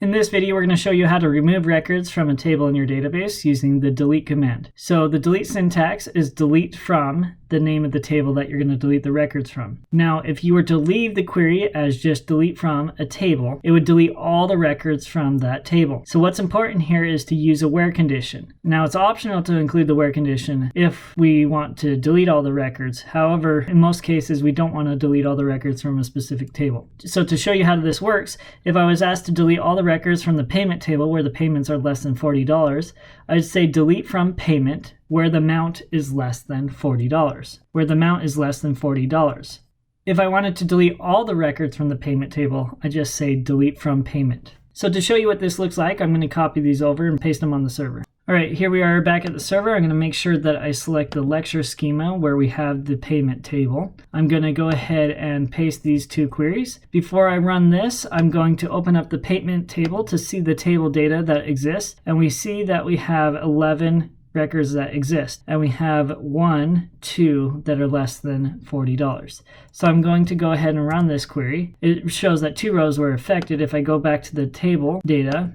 In this video, we're going to show you how to remove records from a table in your database using the delete command. So the delete syntax is delete from the name of the table that you're going to delete the records from. Now, if you were to leave the query as just delete from a table, it would delete all the records from that table. So what's important here is to use a where condition. Now, it's optional to include the where condition if we want to delete all the records. However, in most cases, we don't want to delete all the records from a specific table. So to show you how this works, if I was asked to delete all the records from the payment table where the payments are less than $40, I'd say delete from payment where the amount is less than $40. Where the amount is less than $40. If I wanted to delete all the records from the payment table, I just say delete from payment. So to show you what this looks like, I'm going to copy these over and paste them on the server. All right, here we are back at the server. I'm going to make sure that I select the lecture schema where we have the payment table. I'm going to go ahead and paste these two queries. Before I run this, I'm going to open up the payment table to see the table data that exists. And we see that we have 11 records that exist, and we have 2 that are less than $40. So I'm going to go ahead and run this query. It shows that 2 rows were affected. If I go back to the table data,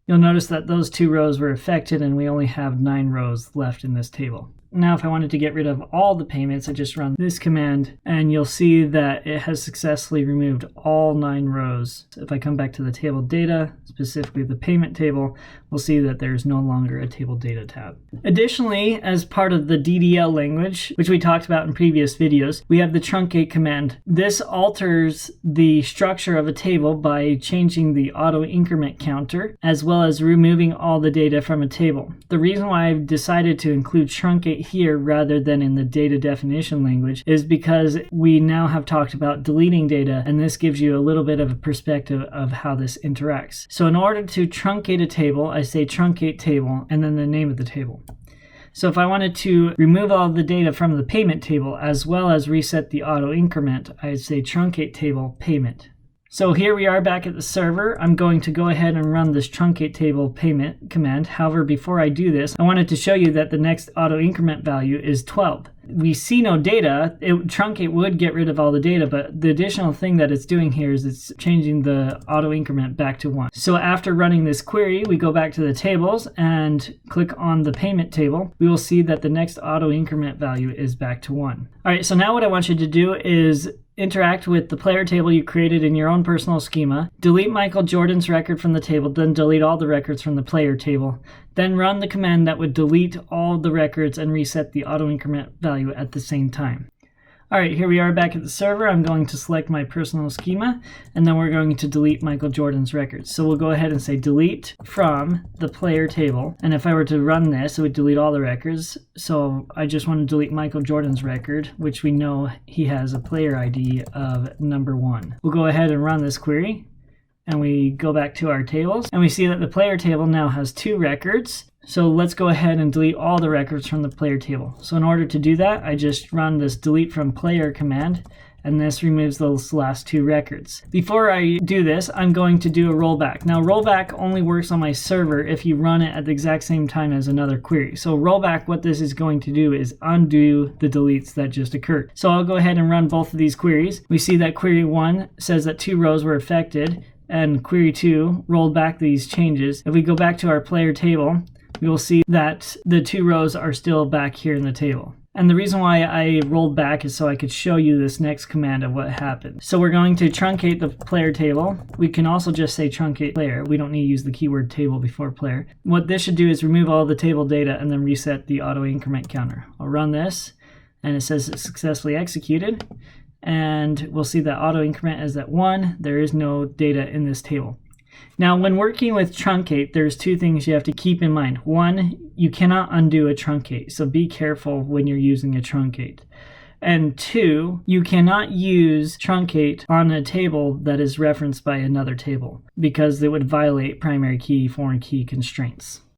you'll notice that those 2 rows were affected and we only have 9 rows left in this table. Now, if I wanted to get rid of all the payments, I just run this command and you'll see that it has successfully removed all 9 rows. So if I come back to the table data, specifically the payment table, we'll see that there's no longer a table data tab. Additionally, as part of the DDL language, which we talked about in previous videos, we have the truncate command. This alters the structure of a table by changing the auto increment counter, as well as removing all the data from a table. The reason why I've decided to include truncate here rather than in the data definition language is because we now have talked about deleting data, and this gives you a little bit of a perspective of how this interacts. So in order to truncate a table, I say truncate table and then the name of the table. So if I wanted to remove all the data from the payment table as well as reset the auto increment, I'd say truncate table payment. So here we are back at the server. I'm going to go ahead and run this truncate table payment command. However, before I do this, I wanted to show you that the next auto increment value is 12. We see no data. Truncate would get rid of all the data, but the additional thing that it's doing here is it's changing the auto increment back to 1. So after running this query, we go back to the tables and click on the payment table. We will see that the next auto increment value is back to 1. All right, so now what I want you to do is interact with the player table you created in your own personal schema, delete Michael Jordan's record from the table, then delete all the records from the player table, then run the command that would delete all the records and reset the auto increment value at the same time. All right, here we are back at the server. I'm going to select my personal schema, and then we're going to delete Michael Jordan's records. So we'll go ahead and say delete from the player table. And if I were to run this, it would delete all the records. So I just want to delete Michael Jordan's record, which we know he has a player ID of number 1. We'll go ahead and run this query. And we go back to our tables, and we see that the player table now has 2 records. So let's go ahead and delete all the records from the player table. So in order to do that, I just run this delete from player command, and this removes those last 2 records. Before I do this, I'm going to do a rollback. Now, rollback only works on my server if you run it at the exact same time as another query. So rollback, what this is going to do is undo the deletes that just occurred. So I'll go ahead and run both of these queries. We see that query 1 says that 2 rows were affected, and query 2 rolled back these changes. If we go back to our player table, we will see that the 2 rows are still back here in the table. And the reason why I rolled back is so I could show you this next command of what happened. So we're going to truncate the player table. We can also just say truncate player. We don't need to use the keyword table before player. What this should do is remove all the table data and then reset the auto increment counter. I'll run this, and it says it's successfully executed. And we'll see that auto increment is at 1. There is no data in this table. Now, when working with truncate, there's 2 things you have to keep in mind. 1, you cannot undo a truncate, so be careful when you're using a truncate. And 2, you cannot use truncate on a table that is referenced by another table because it would violate primary key, foreign key constraints.